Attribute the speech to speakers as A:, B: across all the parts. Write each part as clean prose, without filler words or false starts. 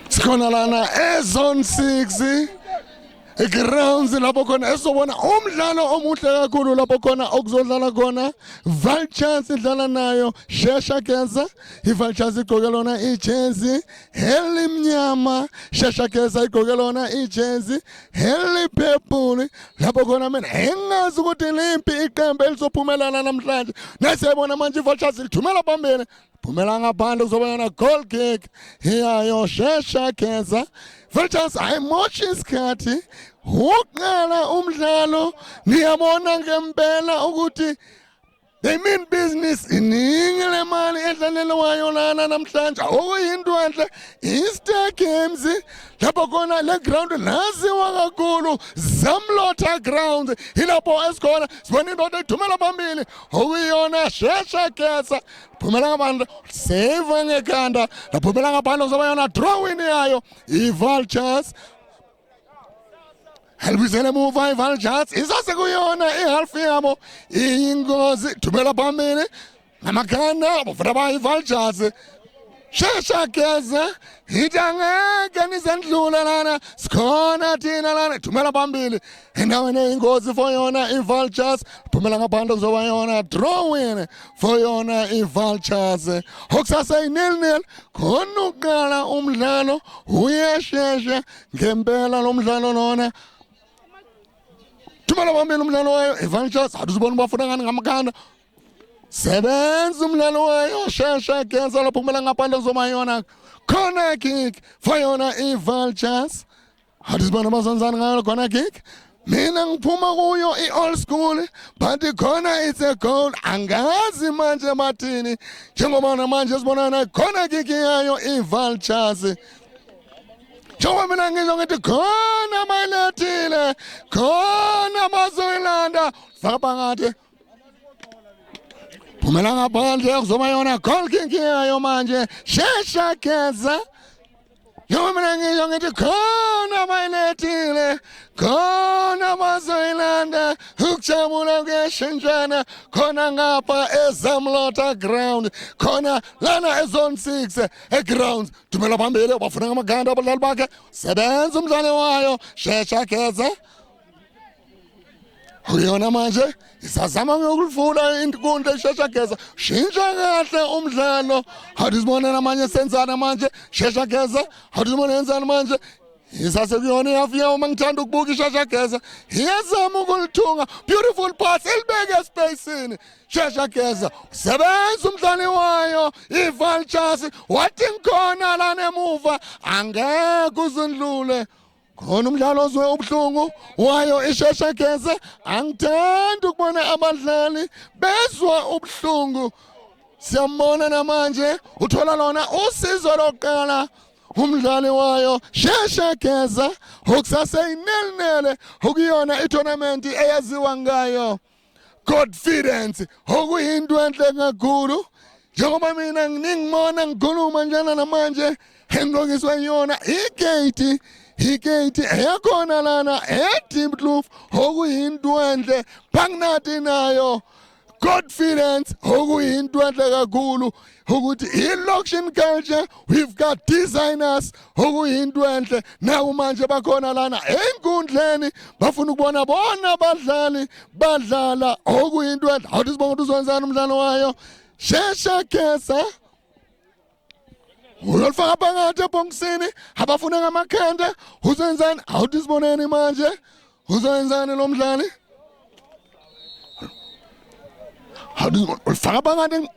A: Sikhona lana ezone 6 grounds lapho khona esobona umdlalo omuhle kakhulu lapho khona okuzodlala khona Vultures idlala nayo Shesha Keza. iVultures igqoke lona ijezi elimnyama, Shesha Keza igqoke lona ijezi elipurple. Lapho khona mina engazi ukuthi limpi iqembu elizophumelana namhlanje. Nasiyabona manje iVultures lithumela phambili, phumela ngaphandle kuzoba yona goal kick iyayo Shesha Keza. Vultures ayimoshi isikhathi uqala umdlalo, niyabona ngempela ukuthi they mean business. Iningi le mali edlalelwayo lana namhlanje okuyinto enhle. Easter Games lapho khona le ground laziwa kakhulu Zamlotha ground, ilapho esikhona sibona indoda ithumela phambili okuyiyona Shesha Keza. Phumela ngaphandle save ngekhanda, laphumela ngaphandle kuzoba yona draw win yayo iVultures. Helbizele emuva iVultures isasekuyona ihalf yabo iyingozi, thumela phambili ngamakhanda bafuna ba iVultures. Shesha Keza ithi angeke nizendlula lana, sikhona thina lana, thumela phambili endaweni eyingozi for yona iVultures. Phumela ngaphandle kuzoba yona draw win for yona iVultures. Okusase 0-0 khona uqala umdlalo uyashesha ngempela lo mdlalo lona. Thumela phambili umdlalo wayo iVultures, aduzibona bafuna ngani ngamakhanda, sebenza umdlalo wayo Shesha Keza. Lapho kumele ngaphandle kuzoba yona corner kick for yona iVultures. Aduzibona bazenzani ngayo corner kick. Mina ngiphuma kuyo i-old school but khona it's a goal. Angazi manje bathini njengoba namanje sibonana corner kick yayo iVultures. Njengoba mina ngisho ngithi khona bayilethile, khona bazoyilanda faka phakathi. Phumela ngaphandle kuzoba yona goal kick yayo manje Shesha Keza. Njengoba mina ngisho ngithi khona bayilethile, khona bazoyilanda. Ukujabula kuyashintshana khona ngapha eZamlotha ground, khona lana ezone 6 egrounds. Thumela phambili bafuna ngamakhanda abadlali bakhe, sebenza umdlalo wayo Shesha Keza. Uyona manje isazama ngokulivula inkundla iShesha Keza, shintsha kahle umdlalo. Hadizibona namanje senzana manje Shesha Keza, hadizibona yenzana manje isasekuyona iyafiya. Uma ngithanda ukubuka iShesha Keza iyazama ukulithunga, beautiful pass elibeke espacini. Shesha Keza sebenza umdlali wayo iVultures, wathi ngikhona lana emuva angeke uzindlule. Khona umdlalo ozwe ubuhlungu wayo iShesha Keza. Angithandi ukubona abadlali bezwa ubuhlungu. Siyambona namanje uthola lona usizo lokuqala umdlali wayo Shesha Keza. Okusase 0-0 okuyona itournament eyaziwa ngayo Confidence, okuyinto enhle kakhulu. Njengoba mina ngingimona ngikhuluma njalo namanje engqokiswa yona igate eyakhona lana eDiepkloof, okuyinto enhle. Phakathi nayo Confidence, okuyinto enhle kakhulu ukuthi i-location culture, we've got designers, okuyinto enhle. Naku manje bakhona lana enkundleni bafuna ukubona bona abadlali badlala, okuyinto enhle. Awuthi sibonga ukuthi uzwenzani umdlalo wayo Shesha Keza. Uyolifaka phakathi ebhokisini abafuna ngamakhanda, uzwenzani? Awuthi siboneni manje uzwenzani lo mdlali. Ulifaka phakathi,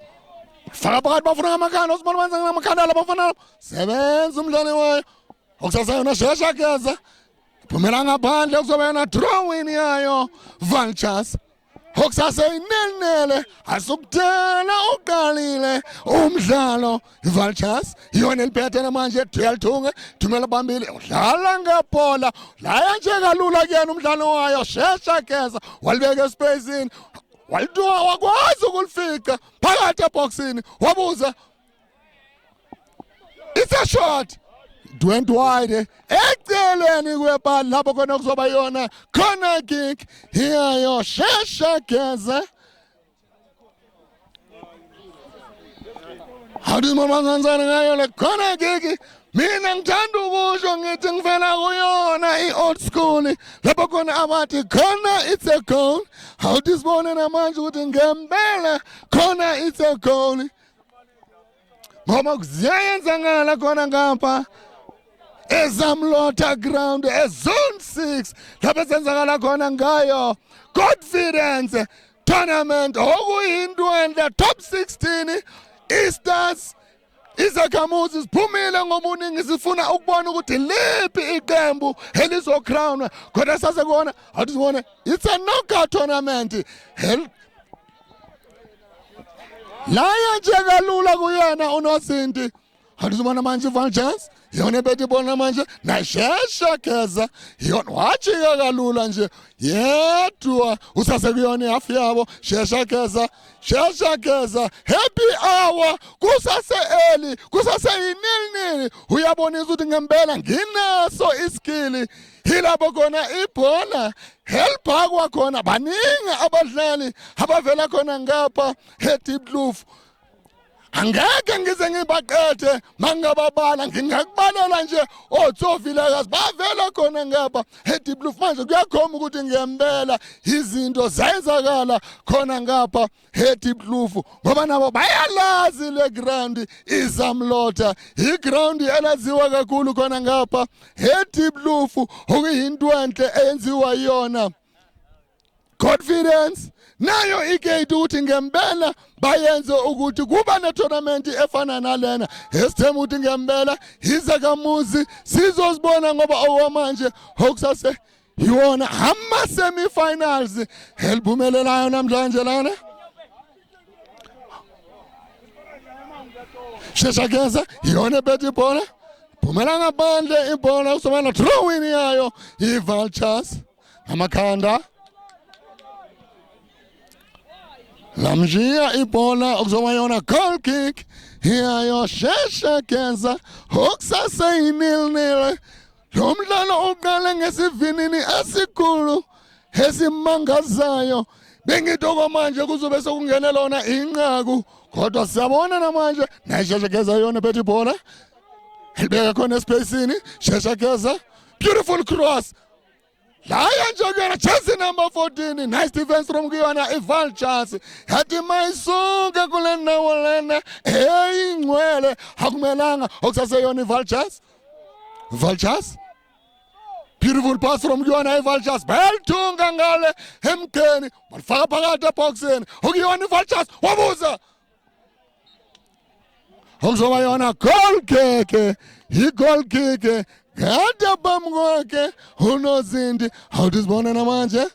A: faka phakathi bafuna ngamakhanda, usibona banza ngamakhanda la bafuna sebenza umdlali wayo. Okusasa yona Shesha Keza phumela ngaphandle kuzoba yona draw win yayo Vultures. Okusase 0-0 asubutela uqalile umdlalo iVultures. Yona eliphethe namanje tuyalithunga, thumela phambili udlala ngephola laya nje kalula kuyena umdlalo wayo Shesha Keza. Walibeka espacini, walidwa wakwazi ukulifika phakathi ebhokisini, wabuza it's a shot, went wide eceleni kwebhala lapho khona kuzoba yona corner kick iyayo Shesha Keza. Hadizibona ngayo le corner kick mina ngithanda ukusho ngithi ngivela kuyona i-old school lapho khona abathi khona it's a goal awudisibone namanje ukuthi ngempela khona it's a goal ngoba kuziyenzakala khona ngapha eZamlotha ground ezone 6 lapho senzakala khona ngayo confidence tournament okuyinto enhle top 16 Easters izakhamuzi siphumile ngobuningi sifuna ukubona ukuthi liphi iqembu elizocrown kodwa sasekuona awusibone it's a knockout tournament la nje kalula kuyena uNosinti awusibona manje Vultures yona bethi bona manje nashesha keza yona wajika kalula nje yedwa usasekuyona ihafu yabo shesha keza happy hour kusase early kusase inilnili uyabonisa ukuthi ngempela nginaso iskill hilapho khona ibhola helpa kwakhona baningi abadlali abavela khona ngapha eDeep Kloof angeke ngize ngibaqethe mangababala ngingakubalela nje oTsovilakazi bavela khona ngapha eDeep Kloof manje kuyakhoma ukuthi ngiyempela izinto zayenzakala khona ngapha eDeep Kloof ngoba nabo bayalazi le ground iZamlotha iground elaziwa kakhulu khona ngapha eDeep Kloof okuyinto enhle eyenziwa yona confidence nayo igate ukuthi ngempela bayenze ukuthi kuba ne tournament efana nalena esithema ukuthi ngempela izakhamuzi sizosibona ngoba okwamanje okusase yiwona ama semi-finals eliphumelelayo namhlanje lana shesha keza yona bethi ibhola phumela ngaphandle ibhola usobana throw in yayo iVultures ngamakhanda lamjia ibhola okuzoba yona goal kick yayo shesha keza okusase inil lo mdlalo uqale ngesivinini esikhulu esimangazayo bengitoko manje kuzobe sokungenela lona inqaku kodwa siyabona namanje nayishesha keza yona bethi ibhola elibeka khona espacini shesha keza beautiful cross Laya njogera chance number 14 nice defense from kuyona iVultures yathi mayisuke kule ndawo lena ingcwele akumelanga okusaseyona iVultures beautiful pass from kuyona iVultures bayalithunga ngale emgeni balifaka phakathi eboxini okuyona iVultures wabuza okuzoba yona goal kick i-goal kick Gada bamgoke uNozinti awudizibona namanje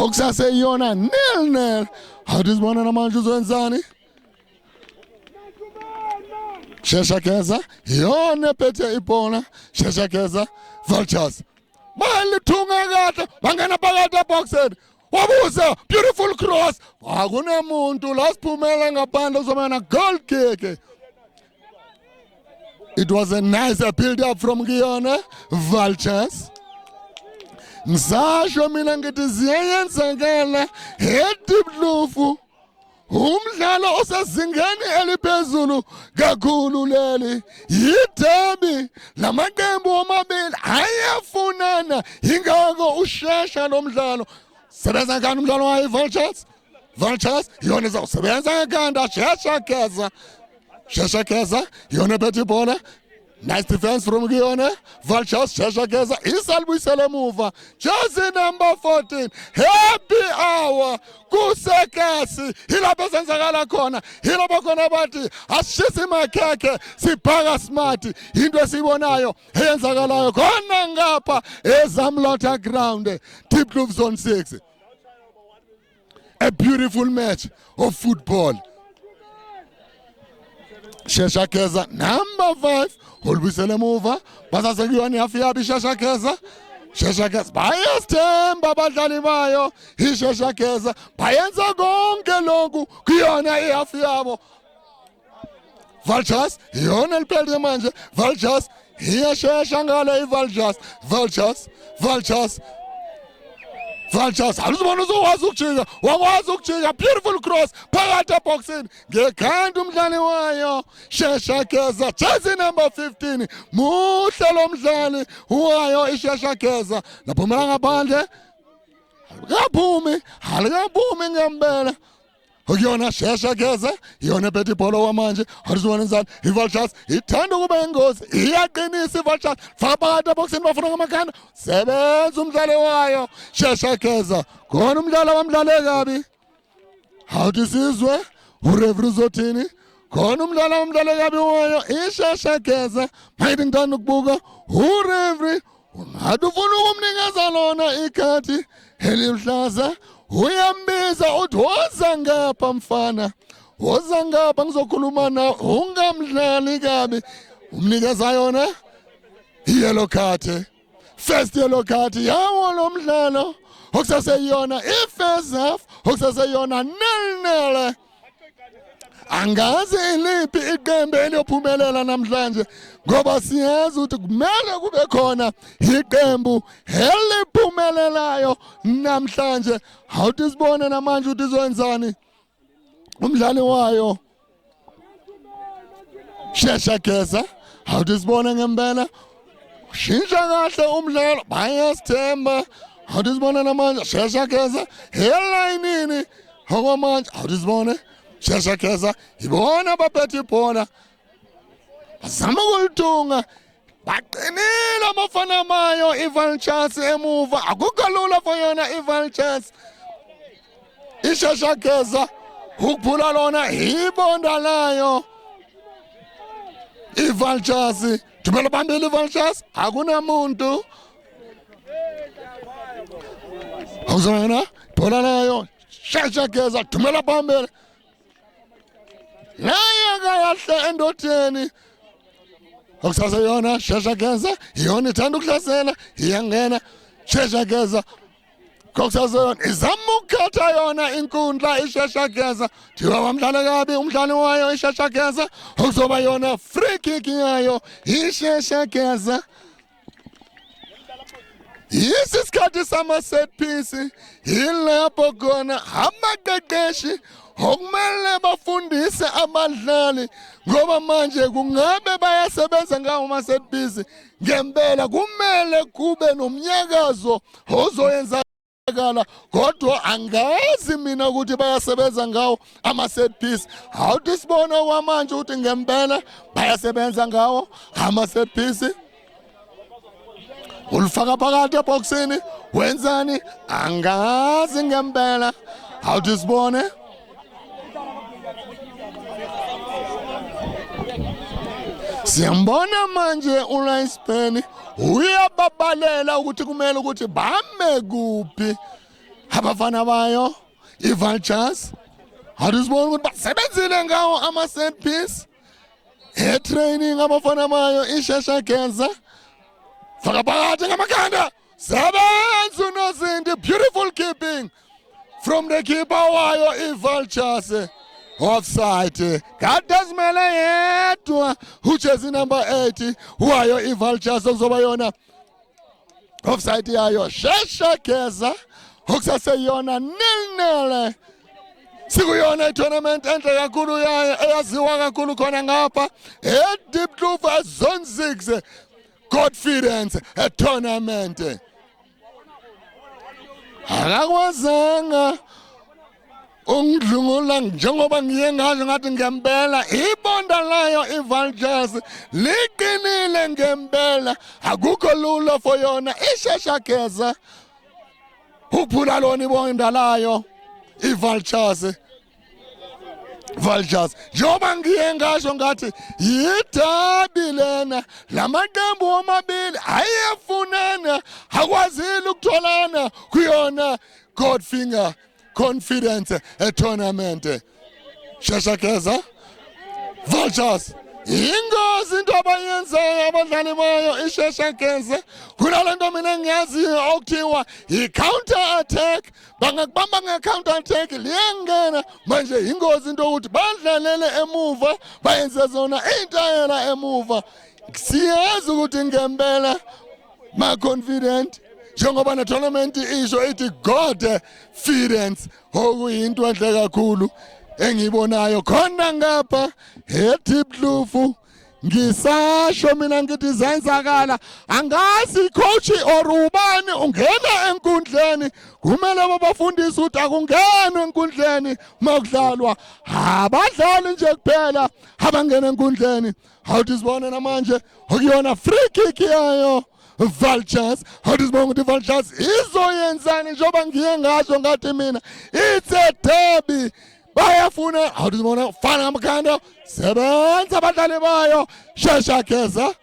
A: okusase yona nil awudizibona namanje uzwenzani shesha keza yona phethe ibhola shesha keza Vultures balithunga kahle bangena phakathi eboxini wabuza beautiful cross akunemuntu la siphumela ngaphandle uzomana goal kick it was a nice build up from kuyona Vultures ngisasho mina ngithi ziyenzakala eDeep Kloof umdlalo osezingeni eliphezulu kakhulu leli yiderby lamaqembu omabili ayafunana ingako ushesha lo mdlalo sebenza kanjani umdlalo wayo Vultures yona izawusebenza ngekanda shesha keza yona bethi ibhola nice defense from kuyona Vultures shesha keza isalibuyisela emuva jersey number 14 happy hour kusekasi ilapho senzakala khona ilapho khona bathi asishisi makhekhe siphaka smart into esibonayo eyenzakalayo khona ngapha eZamlotha ground Deep Kloof zone 6 a beautiful match of football shesha keza number 5 olubuyisela emuva basase kuyona ihafu yabo shesha keza bayasithemba abadlali bayo ishesha keza bayenza konke lokhu kuyona ihafu yabo Vultures yona eliphethe manje Vultures iyashesha ngale iVultures Vultures alizibona uzokwazi ukujika wakwazi ukujika beautiful cross phakathi eboxini ngekhanda umdlali wayo Shesha Keza jersey number 15 muhle lo mdlali wayo iShesha Keza laphumela ngaphandle alikaphume ngempela ukuyona Shesha Keza iyona ephethe ibhola kwamanje alizibona njani iVultures ithanda ukuba ingozi iyaqinisa iVultures faka phakathi eboxini bafuna ngamakhanda sebenza umdlalo wayo Shesha Keza khona umdlalo abamdlale kabi hawuthi sizwe ureferee uzothini khona umdlalo abamdlale kabi wayo iShesha Keza mayini ngithanda ukubuka ureferee ungathi ufuna ukumnikeza lona ikhadi elimhlaza uyambiza uthi woza ngapha mfana woza ngapha ngizokhuluma nawe ungamdlali kabi umnikeza yona yellow card first yellow card yawo lo mdlalo okusaseyona i-first half okusaseyona 0-0 angazi iliphi iqembu eliyophumelela namhlanje ngoba siyazi ukuthi kumele kube khona iqembu eliphumelelayo namhlanje awuthi sibone namanje ukuthi izowenzani umdlali wayo Shesha Keza awuthi sibone ngempela shintsha kahle umdlalo bayasithemba awuthi sibone namanje Shesha Keza elayinini okwamanje awuthi sibone Shesha Keza ibona baphethe ibhola bazama ukulithunga baqinile abafana bayo iVultures emuva akukho lula for yona iVultures iShesha Keza ukuphula lona ibonda layo iVultures thumela phambili iVultures akunamuntu awuzona ibhola layo Shesha Keza thumela phambili naye kayahle endodeni okusaseyona Shesha Keza iyona ithanda ukuhlasela iyangena Shesha Keza kokusaseyona izama ukukhetha yona inkundla iShesha Keza thiwa bamdlale kabi umdlali wayo iShesha Keza okuzoba yona free kick yayo iShesha Keza isikhathi sama-set piece yilapho khona amaqeqeshi okumele bafundise abadlali ngoba manje kungabe bayasebenza ngawo ama-set piece ngempela kumele kube nomnyakazo ozoyenzakala kodwa angazi mina ukuthi bayasebenza ngawo ama-set piece awuthi sibone okwamanje ukuthi ngempela bayasebenza ngawo ama-set piece ulifaka phakathi eboxini wenzani angazi ngempela awuthi sibone siyambona manje uLinespan uyababalela ukuthi kumele ukuthi bame kuphi abafana bayo iVultures awuthi sibone ukuthi basebenzile ngawo ama-set piece training abafana bayo iShesha Keza faka phakathi ngamakhanda sebenza unozinti beautiful keeping from the keeper wayo iVultures offside kade simele yedwa ujersey number 8 wayo iVultures okuzoba yona offside yayo Shesha Keza okusaseyona 0-0 sikuyona itournament enhle kakhulu yayo eyaziwa kakhulu khona ngapha eDeep Kloof Zone 6 confidence tournament akakwazanga ungidlungula njengoba ngiye ngasho ngathi ngempela ibonda layo iVultures liqinile ngempela akukho lula for yona iShesha Keza ukuphula lona ibonda layo iVultures njengoba ngiye ngasho ngathi yidabi lena lamaqembu omabili ayefunana akwazile ukutholana kuyona Godfinger confidence tournament Shesha Keza Vultures ingozi into abayenzayo abadlali bayo iShesha Keza kunalento mina ngiyaziyo okuthiwa i-counter attack bangakubamba nge-counter attack liyangena manje ingozi into ukuthi badlalele emuva bayenze zona intayela emuva siyazi ukuthi ngempela ma confident njengoba ne-tournament isho ithi Godfidence okuyinto enhle kakhulu engibonayo khona ngapha eDiplufu. Ngisasho mina ngithi zenzakala, angazi coach or ubani ungena enkundleni, kumele babafundise ukuthi akungenwe enkundleni makudlalwa, abadlali nje kuphela abangena enkundleni. Hawuthi sibone namanje okuyona free kick yayo Vultures. Hawuthi sibone ukuthi Vultures izoyenzani njengoba ngiye ngasho ngathi mina it's a derby. Bayafuna hawuthi sibone fana ngamakhanda sebenza abadlali bayo Shesha Geza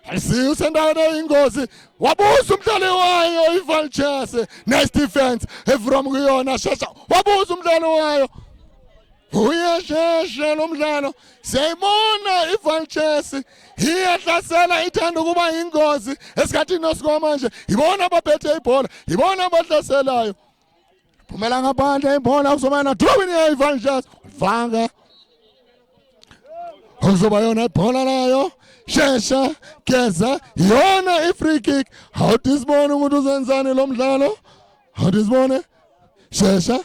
A: alisiyo sendaweni ingozi wabuza umdlali wayo iVultures. Nice defense from kuyona Shesha wabuza umdlali wayo uyashesha lo mdlalo. Siyayibona iVultures iyahlasela ithanda ukuba ingozi esikhathini nosikwa manje. Ibona abaphethe ibhola, ibona abahlaselayo. Phumela ngaphandle ibhola uzomana drobini ya iVultures vanga uzoba yona ibhola nayo Shesha Geza yona i-free kick. Hawuthi sibone ukuthi uzenzani lo mdlalo. Hawuthi sibone Shesha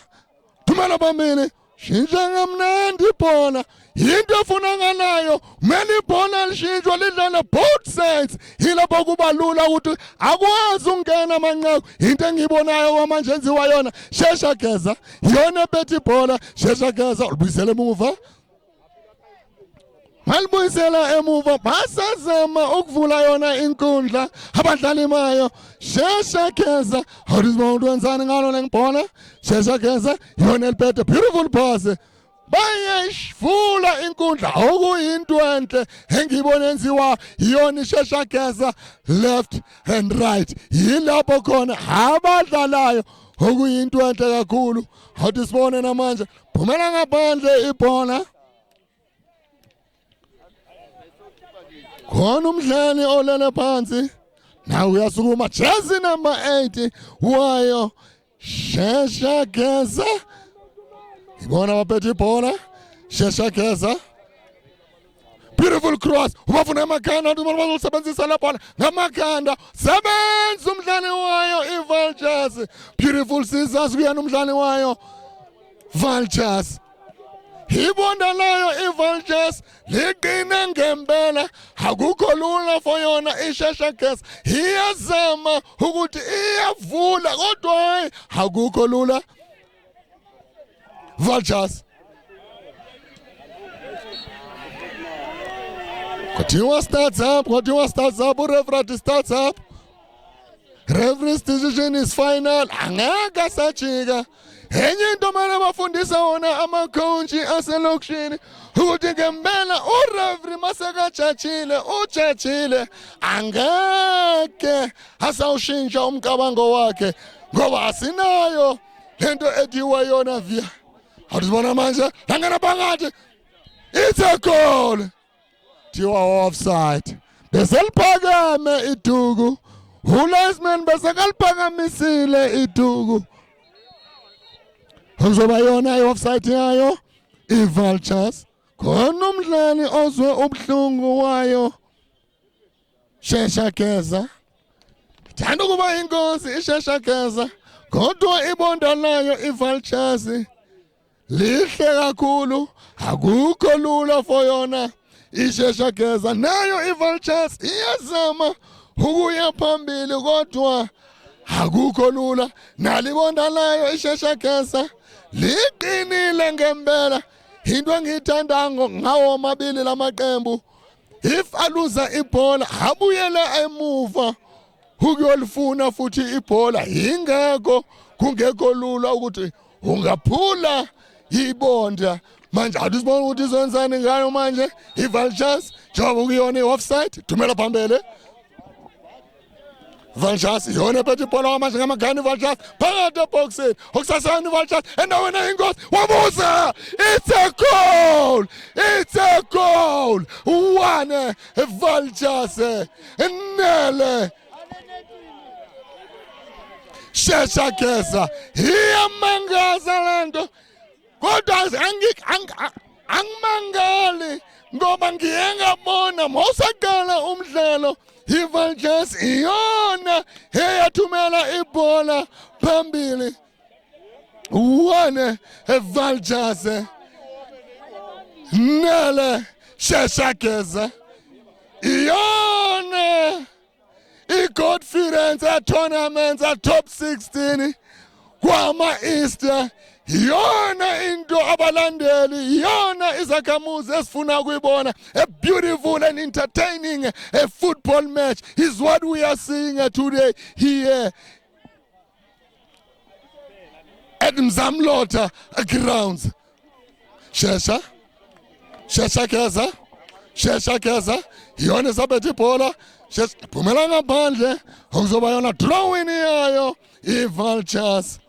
A: thumela phambili shintsha ngamnandi ibhola. Into efunakalayo kumele ibhola lishintshwe lidlale both sides. Yilapho kuba lula ukuthi akwazi ukungena amanqaku. Into engibonayo kwamanje enziwa yona Shesha Geza yona ephethe ibhola. Shesha Geza ulibuyisela emuva, malibuyisela emuva, basazama ukuvula yona inkundla abadlali bayo Shesha Geza. Hawuthi sibone ukuthi wenzani ngalo lengibhola. Shesha Geza yona eliphethe beautiful pass, bayayivula inkundla okuyinto enhle engibona enziwa yona Shesha Geza left and right. Yilapho khona abadlalayo okuyinto enhle kakhulu. Hawuthi sibone namanje phumela ngaphandle ibhola. Khona umdlali olele phansi nawe uyasukuma jersey number 8 wayo Shesha Geza. Ibona baphethe ibhola Shesha Geza. Beautiful cross ubafuna amakhanda umuntu bazosebenzisa la bhola ngamakhanda. Sebenza umdlali wayo iVultures. Beautiful scissors kuyena umdlali wayo Vultures. Ibonda layo iVultures liqina ngempela. Akukho lula for yona iShesha Geza. Iyazama ukuthi iyavula kodwa hayi akukho lula. Vultures Continua starts up, referee starts up. Referee's decision is final. Angaka sachika. Enye into mara bafundisa wona amakhonji aselokishini ukuthi ngempela ureferee masakachachile uchachile angeke asawushintsha umcabango wakhe ngoba asinayo lento ethiwa yona via. Awuzibona manje langena phakathi. It's a goal. Thiwa offside. Beseliphakame iduku. Ulinesman besekaliphakamisile iduku. Uzoba yona i-offside yayo iVultures. Khona umdlali ozwe ubuhlungu wayo Shesha Geza. Thanda ukuba ingozi iShesha Geza kodwa ibonda layo iVultures lihle kakhulu. Akukho lula for yona iShesha Geza. Nayo iVultures iyazama ukuya phambili kodwa akukho lula. Nalibonda layo iShesha Geza liqinile ngempela. Into engiyithanda ngawo amabili lamaqembu, if aluza ibhola abuyela emuva ukuyolifuna futhi ibhola ingekho. Kungekho lula ukuthi ungaphula ibonda. Manje awusibona ukuthi izenzani ngayo manje iVultures njengoba kuyona i-offside. Thumela phambili Vultures yona ephethe ibhola manje ngamakhanda iVultures phakathi eboxini. Okusasana iVultures endaweni eyingozi wabuza. It's a goal. It's a goal. One Vultures nele Shesha Geza iyamangaza lento kodwa angimangali ngoba ngiyengabona mosaqala umdlalo i-Vultures iyona eyathumela ibhola phambili. One Vultures Nele Sheshakeza iyona i-confidence tournaments top 16 kwama Easter. Yona into abalandeli, yona izakhamuzi esifuna kuyibona. A beautiful and entertaining a football match is what we are seeing today here at Mzamlota grounds. Shesha Keza, yona isabethe ibhola, phumela ngaphandle, okuzoba yona drawing yayo i-Vultures.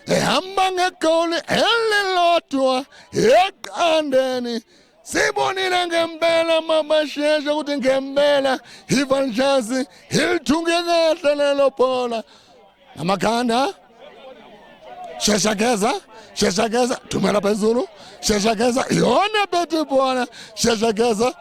A: Ehamba ngegoli elilodwa eqandeni. Sibonile ngempela mabasheshe ukuthi ngempela i-Vultures ilithunge kahle lelo bhola. Amakhanda Shesha Keza thumela phezulu. Shesha Keza yona bethe ibhola. Shesha Keza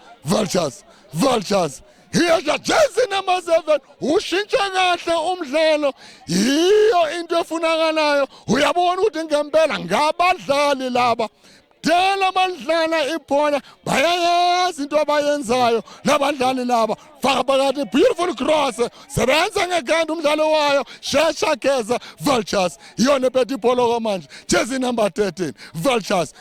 A: Vultures. Iyasha jersey number 7 ushintsha kahle umdlalo. Iyo into efunakalayo. Uyabona ukuthi ngempela ngabadlali laba. Dela abadlala ibhola bayayazi into abayenzayo labadlali laba. Faka phakathi beautiful cross. Sebenza ngeganda umdlalo wayo. Shesha Keza Vultures. Iyona bethe ibhola kwamanje. Jersey number 13 Vultures.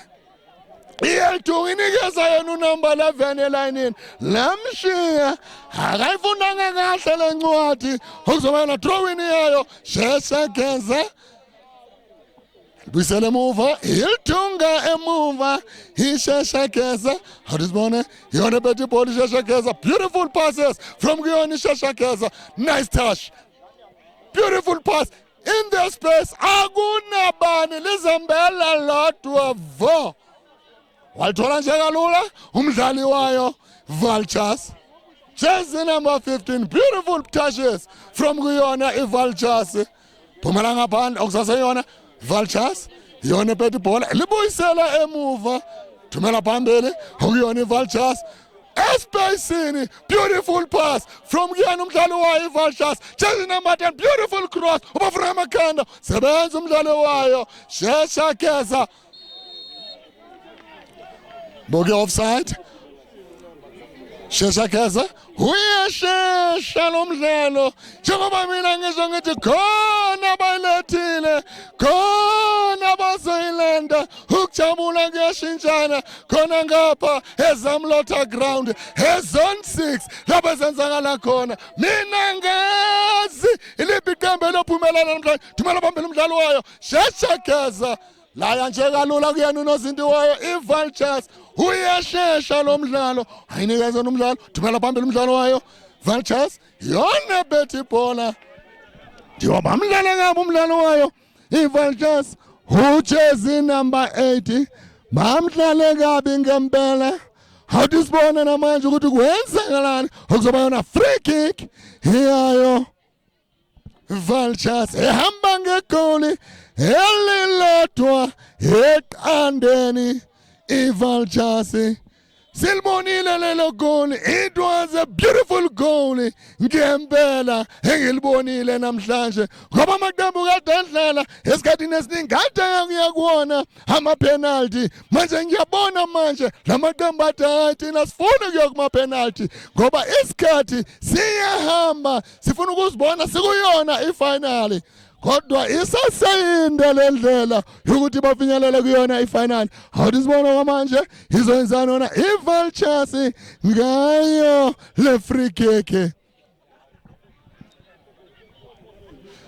A: Iyelithunga inikeza yena unumber 11 elayinini. Lamshiya akayifundanga kahle lencwadi. Okuzoba yona drawing yayo. Shesha Keza Bisele emuva, ilithunga emuva. Shesha Keza. How does Bone? Yona bethe ibhola Shesha Keza. Beautiful passes from Guyoni Shesha Keza. Nice touch. Beautiful pass in the space. Akunabani lizambela lodwa vo. Walithola nje kalula umdlali wayo Vultures. Jersey number 15, beautiful touches from Guyona i-Vultures. Phumela ngaphandle okusase yona Vultures. Yona bethe ibhola libuyisela emuva. Thumela phambili okuyona i-Vultures. Espacini, beautiful pass from Guyona umdlali wayo i-Vultures. Jersey number 10, beautiful cross. Ubafuna amakhanda. Sebenza umdlali wayo Shesha Keza. Boge offside. Shesha Keza uyashesha lo mdlalo. Njengoba mina ngisho ngithi khona bayilethile, khona bazoyilanda. Ukujabula kuyashintshana khona ngapha eZamlota ground ezone 6 lapho ezenzakala khona. Mina ngazi iliphi iqembu elophumelela namhlanje. Thumela phambili umdlalo wayo Shesha Keza. Laya nje kalula kuyena unozinto wayo i-Vultures. Uyashesha lo mdlalo. Ayinikeza umdlalo. Thumela phambili umdlalo wayo Vultures. Yona bethe ibhola. Njengoba bamdlala ngabo umdlalo wayo i-Vultures. Jersey number 8. Bamdlale kabi ngempela. Awudisibona namanje ukuthi kwenzakalani. Okuzoba yona free kick yayo Vultures. Ehamba ngegoli elilodwa eqandeni i-Vultures. Silibonile lelo goal. It was a beautiful goal ngempela engilibonile namhlanje ngoba amaqembu kade adlala esikhathini esiningi kade kuyakuwona ama-penalty. Manje ngiyabona manje lamaqembu athi hayi thina sifuna kuya kuma-penalty ngoba isikhathi siyahamba sifuna ukuzibona sikuyona ifinali. Kodwa isaseyinde lendlela yokuthi bafinyelele kuyona ifinal. Awudisibona kwamanje izoyenzana yona i-Vultures ngayo le free kick.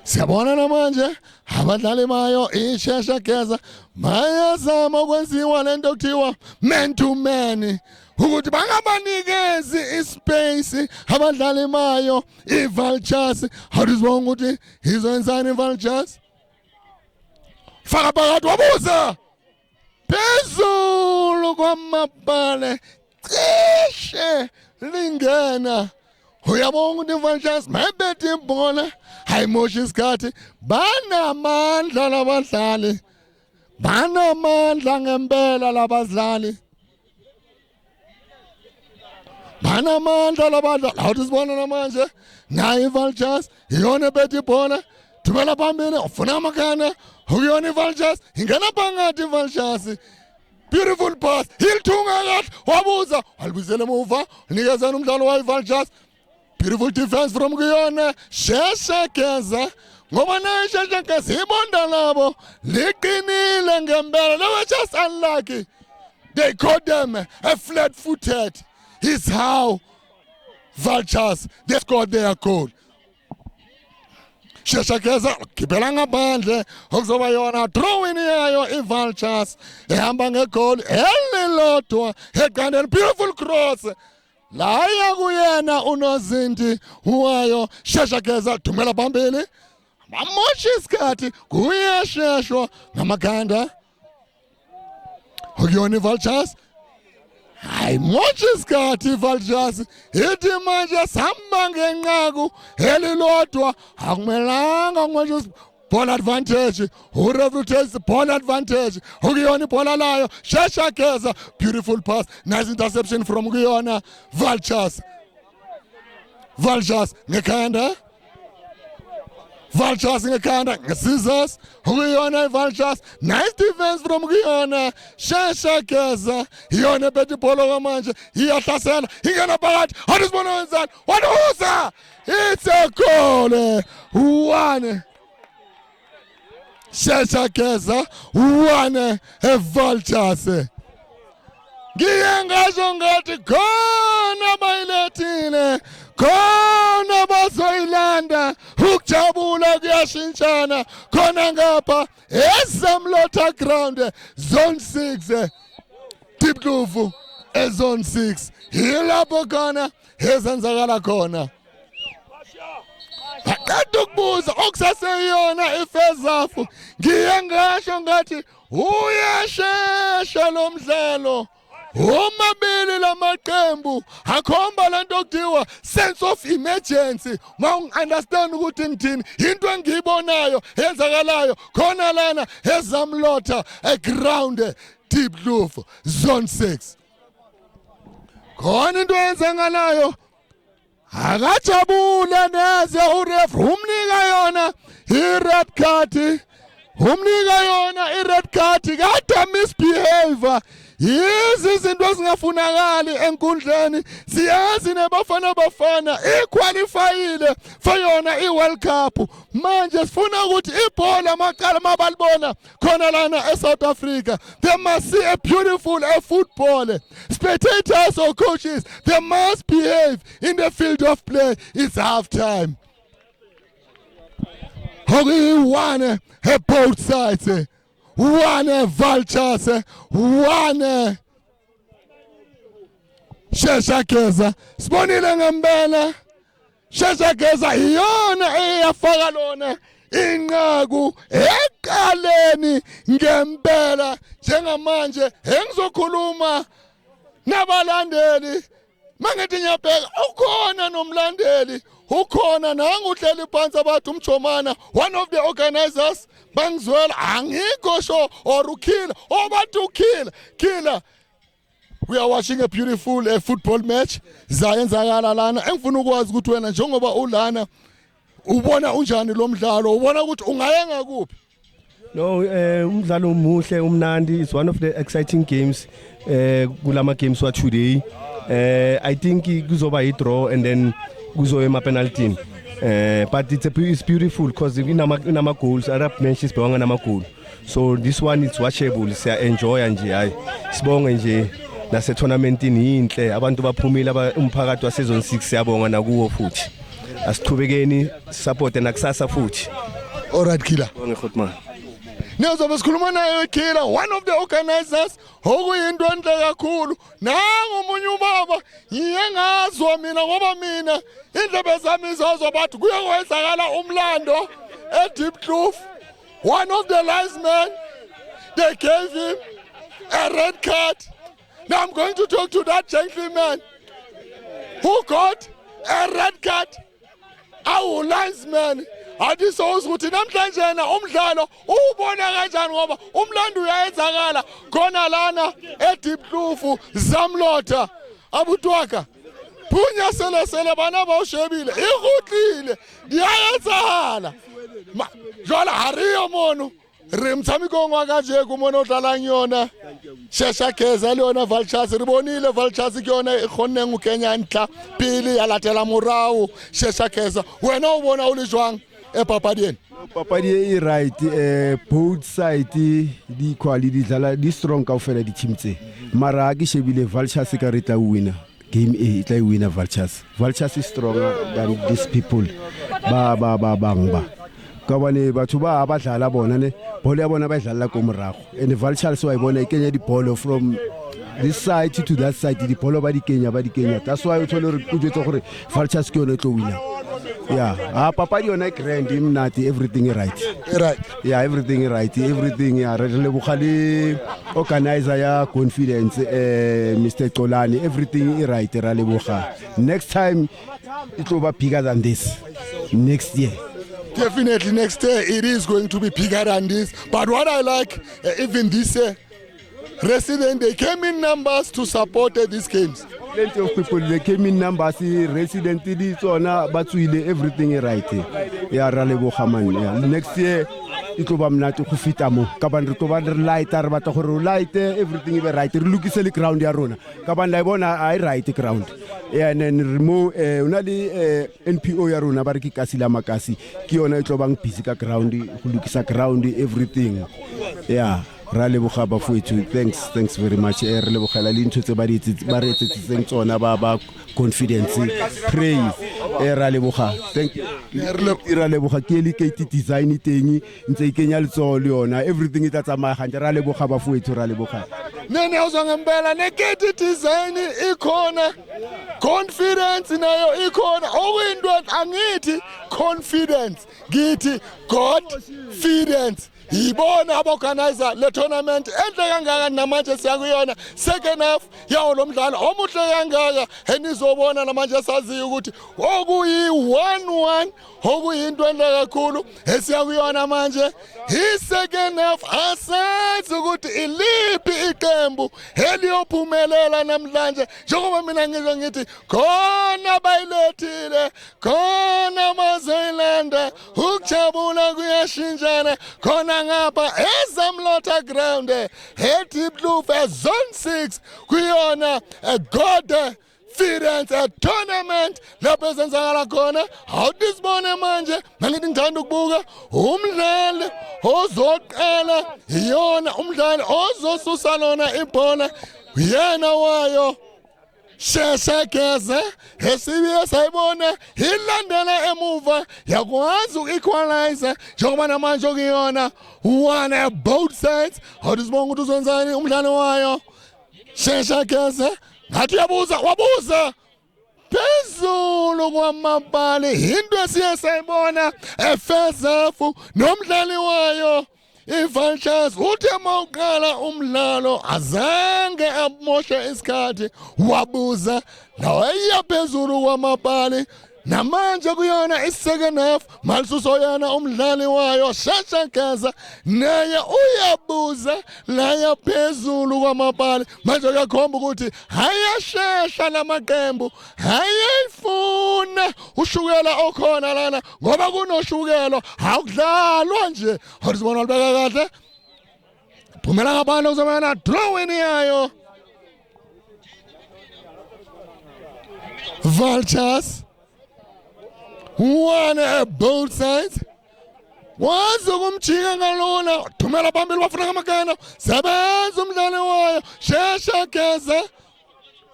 A: Siyabona namanje abadlali bayo iShesha Keza bayazama ukwenziwa lento okuthiwa man to man ukuthi bangabanikezi ispace abadlali bayo i-Vultures. Awudizibona ukuthi izoyenzani i-Vultures? Faka phakathi wabuza phezulu kwamabhale cishe lingena. Uyabona ukuthi i-Vultures mayibethe ibhola hayimosha isikhathi. Banamandla labadlali, banamandla ngempela labadlali. banamandla labadla awuthi sibona namanje naye Vultures iyona bethi ibhola thumela phambili ufuna amakhanda ukuyona Vultures ingena phakathi Vultures beautiful pass hilthunga kahle wabuza walibuyisela emuva unikezana umdlalo wa Vultures beautiful defense from kuyona Shesha Geza ngoba naye Shesha Geza ibonda labo liqinile ngempela they were just unlucky they caught them flat-footed. It's how Vultures they scored their goal. Shesha Geza kibela ngaphandle okuzoba yona throwing yayo iVultures ehamba ngegoal elilodwa eqandeni beautiful cross laya kuyena unozinti wayo Shesha Geza thumela phambili bamoshi isikhathi kuyasheshwa ngamakhanda ukuyona iVultures hayi moshi isikhathi iVultures ithi manje samba ngenqaku elilodwa akumelanga manje ball advantage urefuthesi ball advantage ukuyona ibhola layo Shesha Geza beautiful pass nice interception from kuyona Vultures ngekhanda Vultures ngekhanda ngesizas ukuyona iVultures nice defense from kuyona Shesha Geza iyona bethi ibhola kwamanje iyahlasela ingena phakathi awusibona wenzani wadusa it's a goal one Shesha Geza one eVultures ngiye ngasho ngathi khona bayilethile khona bazoyilanda ukujabula kuyashintshana khona ngapha eZamlotha ground zone 6 Diepkloof ezone 6 yilapho khona ezenzakala khona aqeda ukubuza okusaseyona ifirst half ngiye ngasho ngathi uyashesha lo mdlalo omabili lamaqembu akhomba lento okuthiwa sense of emergency ma-understand ukuthi ngithini into engiyibonayo yenzakalayo khona lana eZamlotha ground Diepkloof zone 6 khona into yenzakalayo akajabule neze uref umnika yona i-red card kade misbehavior yizi izinto ezingafunakali enkundleni siyazi nebafana iqualifyile for yona iWorld Cup manje sifuna ukuthi ibhola maqala mabalibona khona lana eSouth Africa they must see a beautiful football spectators or coaches they must behave in the field of play it's half time one both sides one Vultures one Shesha Geza sibonile ngempela Shesha Geza iyona eyafaka lona inqaku eqaleni ngempela njengamanje engizokhuluma nabalandeli mangithi ngiyabheka ukhona nomlandeli ukhona nanguhleli phansi abathi umjomana one of the organizers bangizwela angikho sho or ukhila obathi ukhila we are watching a beautiful football match zayenzakala lana engifuna ukwazi ukuthi wena njengoba ulana ubona unjani lo mdlalo ubona ukuthi ungayenga kuphi
B: No umdlalo umuhle umnandi is one of the exciting games kulama games wa today I think kuzoba a draw and then kuzoyema penalty but it's beautiful because inama goals Arab matches bewanga nama goal so this one is watchable siya enjoy nje hayi sibonge nje nase tournament inhle abantu baphumile umphakathi wasezone 6 siyabonga nakuwo futhi asiqhubekeni support nakusasa futhi
A: alright killer
B: bonge Khotman
A: Niyozobe sikhuluma naye Killer one of the organizers okuyinto enhle kakhulu nangu umunye ubaba ngiyengazwa mina ngoba mina indlebe zami izozwa bathi kuyokwenzakala umlando eDiepkloof one of the linesmen they gave him a red card now I'm going to talk to that gentleman who got a red card our linesman athi sawuza ukuthi namhlanje na umdlalo ubona kanjani ngoba umlando uyayenzakala khona lana eDiepkloof Zamlotha abutwaka phunya sele bana ba o shebile e gotlile di a etsahala jwale ha re yo mono re mtshamekong wa ka je go mona o tlalang yona Shesha Kheza le yona Vultures re bonile Vultures ke yona e khonneng go kenya ntla pele ya latela morao Shesha Kheza wena o bona o le jwang e papadien
C: papadi e right both side di quality dlala di strong ka ofela di team tse mara ke shebile Vultures ka re tla winner game A tla winner Vultures is stronger than these people ba bangba ka bane batho ba dlala bona ne bolo ya bona ba dlala ko morago and Vultures wa bona e kenya di ball from this side to that side di ball ba di kenya that's why o thole re o jwetsa gore Vultures ke yone tlo winner yeah papadi yona grand imnati everything right yeah everything right everything yeah re leboga le organizer ya confidence Mr Xolani everything right ra leboga next time it will be bigger than this next year.
A: Definitely next year it is going to be bigger than this. But what I like, even this year, resident they came in numbers to support these games.
C: Plenty of people they came in numbers. Resident this one, but everything right. Yeah, raleboga man. Yeah. Next year it will be not to fita mo. Kaban re to ba light ar ba to go light everything be right. Re lokise le ground ya rona. Kaban la bona I right ground. Yeah, and then remove una le NPO ya rona ba re ke kasila makasi. Ke yona e tlo bang busy ka ground, go lokisa ground everything. Yeah. Rale leboga ba fuethu thanks very much re lebogela le ntho tse ba re etsetseng tsona ba confidence praise ra leboga thank you ra leboga ke le Kate design teng ntse ikenya letso le yona everything it tsamaya ga ra leboga ba fuethu ra leboga
A: nene uzongempela ne Kate design ikhona confidence nayo ikhona okuyinto angithi confidence ngithi Godfidence ibona aborganizer le tournament enhle kangaka namanje siyakuyona second half yawo lo mdlalo omuhle kangaka enizobona namanje saziyo ukuthi okuyi 1-1 okuyinto enhle kakhulu esiyakuyona manje i second half asazi ukuthi iliphi iqembu eliyophumelela namhlanje njengoba mina ngizwe ngithi khona bayilethile khona bazoyilanda ukujabula kuyashintshana khona ngapha ezamlotha ground Deep Blue zone 6 kuyona Godfidence tournament lapho esenzakala khona awudisibone manje mangithi ngithanda ukubuka umdlali ozoqala yona umdlali ozosusa lona ibhola yena wayo Shesha Kheza esibiye sayibona ilandela emuva yakwazi uequalize njengoba namanje okuyona one both sides awudisibona ukuthi uzonzani umdlalo wayo Shesha Kheza ngathi wabuza phezulu kwamabali into esiye sayibona first half nomdlali wayo Vultures uthe mawuqala umdlalo azange amoshe isikhathi wabuza naweya phezulu kwamabali namanje kuyona second half malisusoyana umdlali wayo Shesha Kheza naye uyabuza la phezulu kwamabali manje kuyakhomba ukuthi hayashesha lamaqembu hayifuna ushukela okhona lana ngoba kunoshukelo awudlalwa nje awuzibona libeka kahle phumela ngaphandle uzobana drawing yayo Vultures one both sides wazokumjika ngalona thumela phambili wafuna ngamakana sebenza umdlalo wayo Shesha Kheza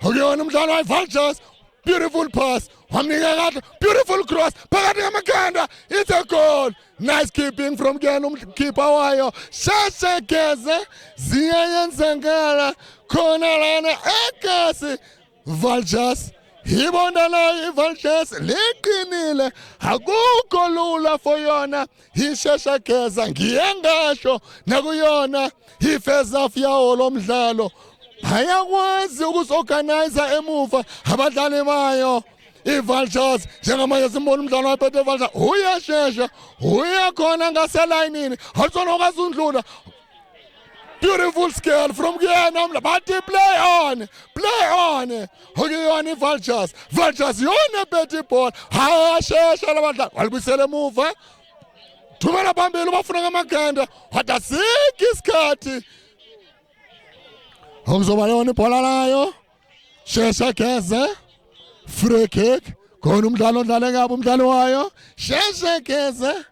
A: okuyona umdlalo wa Vultures beautiful pass wamnika kahle beautiful cross phakathi ngamakhanda it's a goal nice keeping from Gyan umkeeper wayo Shesha Kheza ziyayenzakala khona lana ekasi Vultures ibona la Vultures liqinile akukho lula for yona Shesha Kheza ngiyengasho nakuyona first half yawo lomdlalo bayakwazi ukusorganize emuva abadlali bayo Vultures njengamanje simbona umdlalo waphethe Vultures uyashesha uyakhona ngaselayinini awusona okazundlula Beautiful skill from Guyana. But play on. Okay, yona Vultures. Vultures, yona better ball. Shesha labadla. Walibisele emuva. Thumela phambili bafuna ngamaganda. Watasiki isikhathi. Okuzoba yona ibhola layo. Shesha Geza. Free kick. Khona umdlalo odlale ngabo umdlalo wayo. Shesha Geza.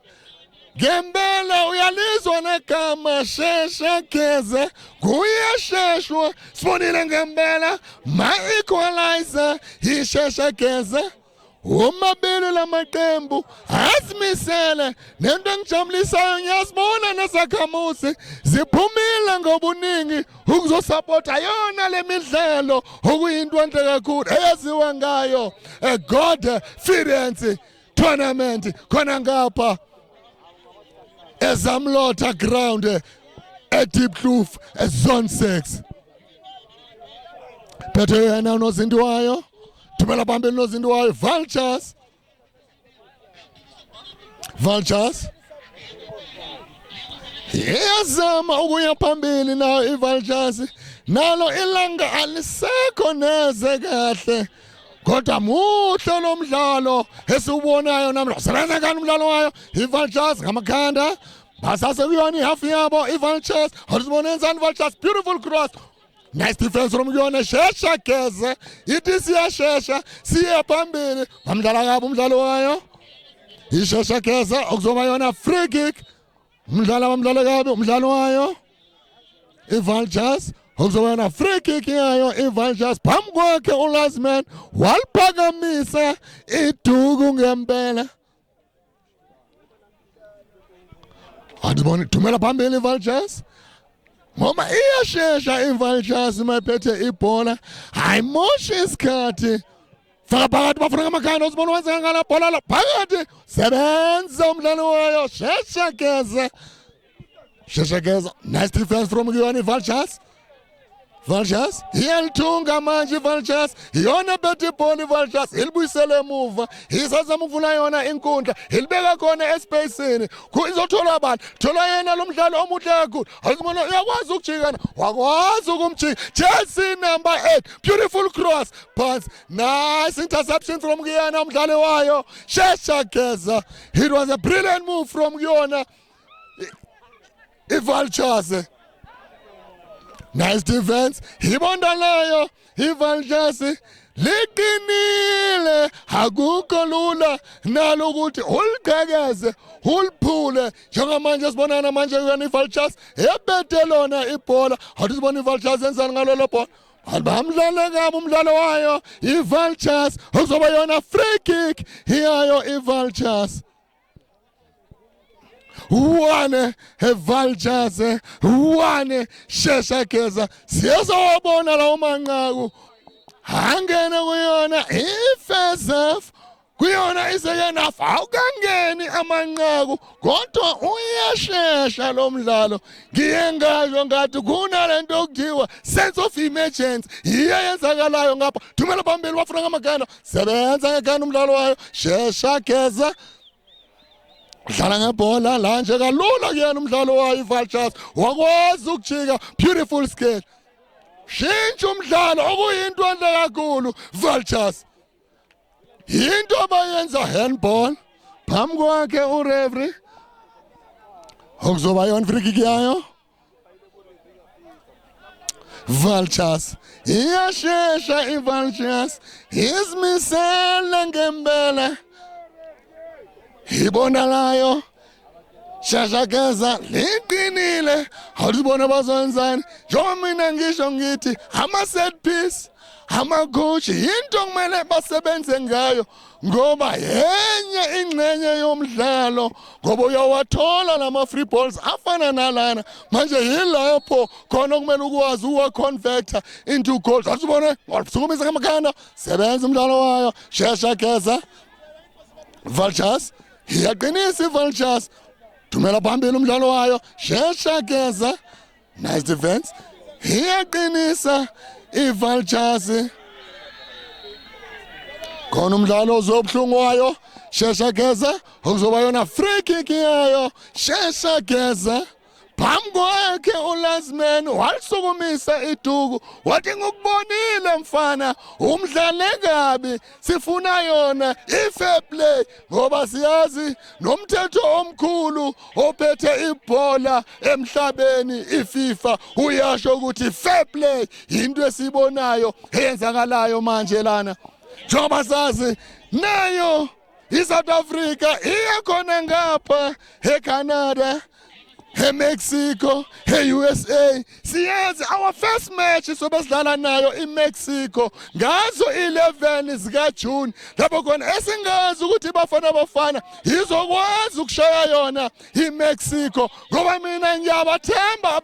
A: Gembela uyalizwa negama Shesha Geza. Nguye Sheshwa. Sibonile Gembela. Ma-equalizer. Shesha Geza. Umabili lamaqembu asimisele nento engijabulisayo ngiyasibona nesakhamuzi ziphumile ngobuningi ukuzosupporta yona le midlalo okuyinto enhle kakhulu eyaziwa ngayo God Firenze tournament khona ngapha eZamlotha ground eDiepkloof zone 6 phethe yena unozindiwayo thumela phambili nozindiwayo Vultures iyazama ukuya phambili nayo iVultures nalo ilanga alisekho neze kahle kodwa muhle lo mdlalo esiubonayo namhlanje sebenza kanjani umdlalo wayo iVultures ngamakhanda basase kuyona ihalf yabo iVultures awuzibonenzani iVultures beautiful cross. Nice defense from Yona Shesha Geza. It is Shesha. Siya phambili. Bamdlala kabi umdlalo wayo. Shesha Geza okuzoba yona free kick. Bamdlala kabi umdlalo wayo. iVultures okuzoba yona free kick yayo iVultures phambi kwakhe uLasman waliphakamisa iduku ngempela. Adibona thumela phambili iVultures. Ngoba iyashesha iVultures maphethe ibhola ayimoshi isikhathi faka phakathi bafuna ngamakhanda uzibona wenza ngala bhola la phakathi sebenza umdlalo wayo Shesha Geza nice defense from Guyana iVultures iyalithunga manje iVultures iyona bethe ibhola iVultures ilibuyisele emuva isazama ukuvula yona inkundla ilibeka khona espaceni izothola abantu thola yena lo mdlalo omuhle kakhulu awuzibona uyakwazi ukujikana wakwazi ukumjika Chelsea number 8 beautiful cross phansi nice interception from Guyana umdlalo wayo Shesha Geza. It was a brilliant move from Guyana iVultures. Nice defense. Ibonda layo iVultures liqinile akukho lula nalo ukuthi uliqhekeze uliphule njengamanje sibonana manje yona iVultures ebethe lona ibhola awuzibona iVultures yenzani ngalolo bhola bamdlala kabi umdlalo wayo iVultures okuzoba yona free kick yayo iVultures. One Vultures, one Shesha Geza. Siyazobona lawo manqaku angena kuyona ifirst half kuyona isecond half awukangeni amanqaku kodwa uyashesha lo mdlalo ngiye ngasho ngathi kunalento okuthiwa sense of emergency iyenzakalayo ngapha thumela phambili bafuna ngamaganda sebenza ngekhanda umdlalo wayo Shesha Geza dlala ngebhola la nje kalula kuyena umdlalo wayo iVultures wakwazi ukujika beautiful skill shintsha umdlalo okuyinto enhle kakhulu Vultures into abayenza handball phambi kwakhe ureferee okuzoba yona free kick yayo Vultures iyashesha iVultures izimisele ngempela ibona layo Shesha Geza liqinile awuzibona bazenzani njengoba mina ngisho ngithi ama set piece ama coach into kumele basebenze ngayo ngoba yenye ingcenye yomdlalo ngoba uyawathola lama free balls afana nalana manje yilapho khona kumele ukwazi uwa converter into goals awuzibona ngisukumisa ngamakhanda sebenza umdlalo wayo Shesha Geza Vultures iyaqinisa iVultures thumela phambili umdlalo wayo Shesha Geza nice defense iyaqinisa iVultures khona umdlalo ozobuhlungu wayo Shesha Geza okuzoba yona free kick yayo Shesha Geza phambi kwakhe uLasman walisukumisa iduku wathi ngikubonile mfana umdlale kabi sifuna yona i-fair play ngoba siyazi nomthetho omkhulu ophethe ibhola emhlabeni iFIFA uyasho ukuthi fair play into esibonayo eyenzakalayo manje lana njengoba sazi nayo iSouth Africa iyakhona ngapha eCanada eMexico, e-USA. Siyazi our first match sobe sidlala nayo iMexico ngazo 11 zika June lapho khona esingazi ukuthi bafana izokwazi ukushaya yona iMexico ngoba mina ngiyabathemba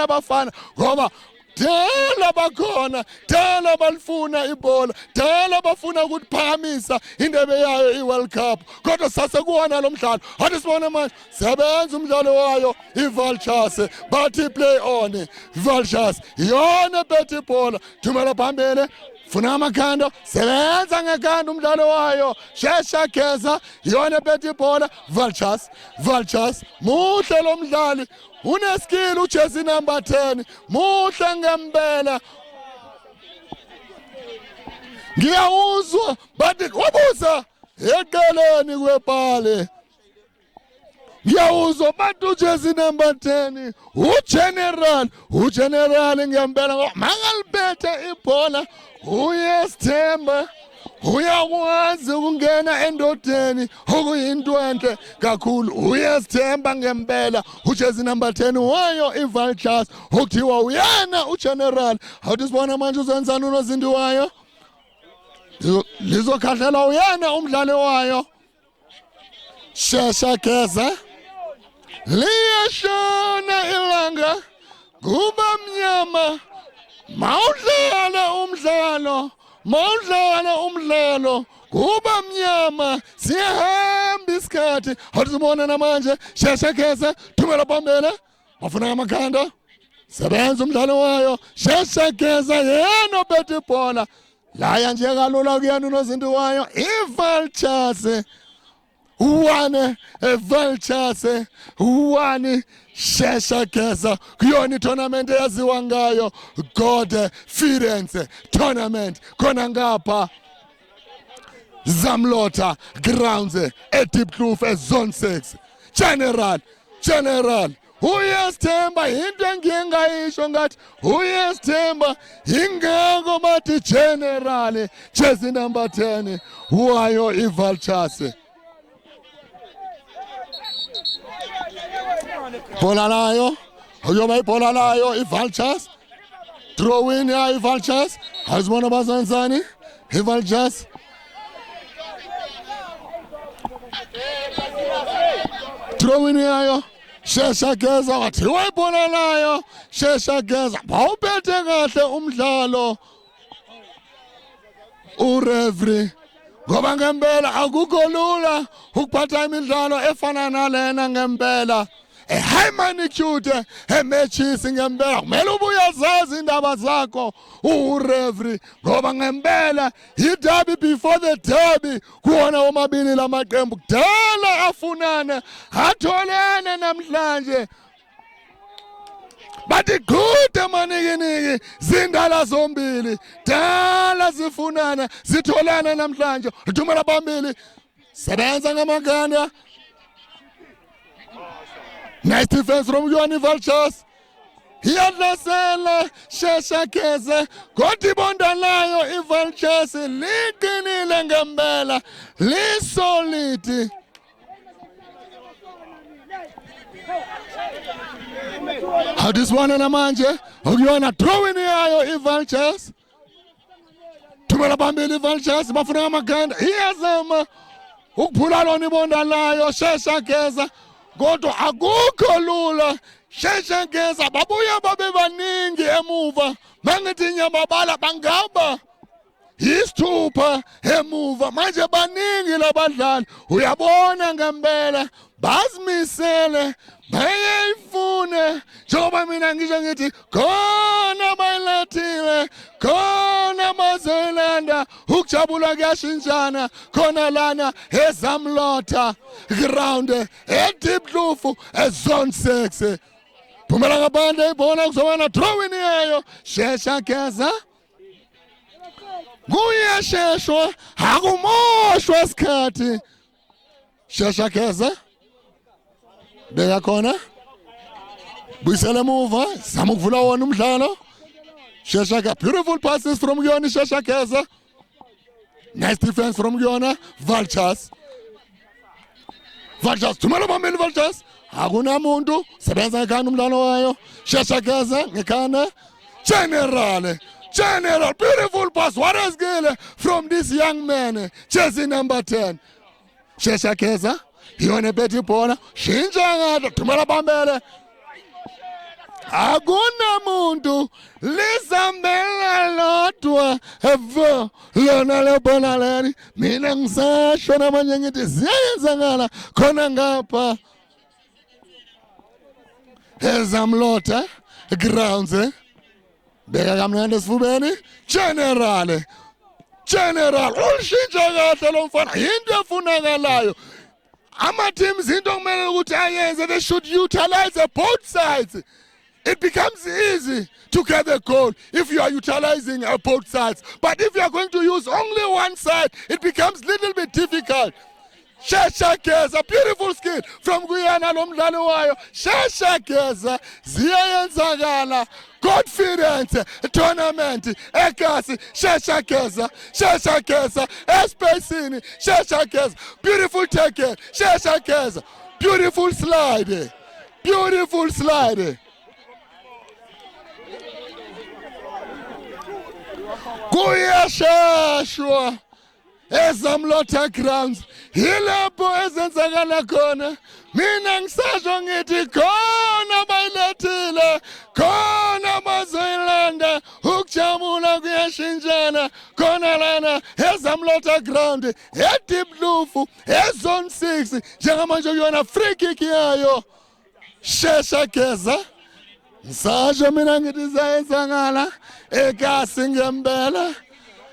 A: abafana ngoba dala bakhona dala balifuna ibhola dala bafuna ukuphakamisa indebe yayo iWorld Cup kodwa sasekuwona lo mdlalo athi sibone manje sebenza umdlalo wayo iVultures bathi play on Vultures yona bethi ibhola thumela phambili funa amakhando sebenza ngekhanda umdlalo wayo shesha geza yona bethi ibhola Vultures muhle lo mdlali uneskill ujersey number 10 muhle ngempela ngiyawuzwa bathi wabuza eqeleni kwebhale ngiyawuzwa bathi ujersey number 10 ugeneral ngempela mangalibethe ibhola uyesithemba uyakwazi ukungena endodeni okuyinto enhle kakhulu uyesithemba ngempela ujersey number 10 wayo iVultures okuthiwa uyena ugeneral awuthi sibona manje uzenzani unozinto wayo lizokhahlela uyena umdlali wayo shesha geza liyashona ilanga kuba mnyama mawudlala umdlalo kuba mnyama siyahamba isikhathi awusibona namanje shesha geza thumela phambili bafuna amakhanda sebenza umdlalo wayo shesha geza yena obethe ibhola laya nje kalula kuyena unozinto wayo iVultures Vultures shesha geza kuyona tournament eyaziwa ngayo God Firenze tournament khona ngapha Zamlota grounds eDiepkloof ezone 6 general uyesithemba into engiyengayisho ngathi uyesithemba ingeko bathi general jersey number 10 wayo iVultures bola layo uyoba ibhola layo iVultures throw in ya iVultures azibona bazanzani iVultures throw in yayo shesha geza wathi wayibhola layo shesha geza bawuphethe kahle umdlalo ureferee ngoba ngempela akukho lula ukuphatha imidlalo efana nalena ngempela high magnitude matches ngempela kumele ubuye zazi indaba zakho ureferee ngoba ngempela iderby before the derby kuona omabili lamaqembu kudala afunana atholene namhlanje bathi kude manikiniki zindala zombili dala zifunana zitholana namhlanje thumela phambili sebenza ngamakhanda nice defense from iVultures iyadlasela shesha geza kodwa ibonda layo iVultures liqinile ngempela lisolid hadiswana namanje okuyona throwing yayo iVultures thumela phambili iVultures bafuna amakhanda iyazama ukuphula lona ibonda layo shesha geza kodwa akukho lula shesha geza babuya babe baningi emuva mangithi nyamabala bangaba isithupha emuva manje baningi labadlali uyabona ngempela bazimisele bayayifune njengoba mina ngisho ngithi khona bayilethile khona bazoyilanda ukujabula kuyashintshana khona lana eZamlota ground eDiepkloof ezone 6 phumela ngaphandle ibhola kuzobana throw in yayo Shesha Geza kuyasheshwa akumoshwa isikhathi Shesha Geza beka khona buyisela emuva zama ukuvula wona umdlalo Shesha Geza beautiful passes from Yoni Shesha Geza nice defense from Yona Vultures thumela phambili Vultures akunamuntu sebenza ngekhanda umdlalo wayo Shesha Geza ngekhanda General, beautiful pass. What a skill from this young man, jersey number 10. Shesha Geza, yona beti bola, shinja ngado, thumela phambili. Akunamuntu lizambela lodwa evo lona lebona leli mina ngisasho namanje ngithi ziyenzakala khona ngapha ezamlotha grounds beka kamnandi esifubeni General ulishintsha kahle lo mfana into efunakalayo ama teams into kumele ukuthi ayenze they should utilize both sides. It becomes easy to get the goal if you are utilizing both sides. But if you are going to use only one side, it becomes a little bit difficult. Shesha Geza, beautiful skill from Guyana lomdlali wayo. Shesha Geza, ziyenzakala. Confidence tournament ekasi Shesha Geza espacini Shesha Geza, beautiful take Shesha Geza, beautiful slide. Kuyashashwa ezamlotha grounds yilapho ezenzakala khona mina ngisasho ngithi khona bayilethile khona bazoyilanda ukujabula kuyashintshana khona lana ezamlotha ground eDeep Blue ezone 6 njengamanje kuyona free kick yayo Shesha Geza ngisasho mina ngithi zayenzakala ekasi ngempela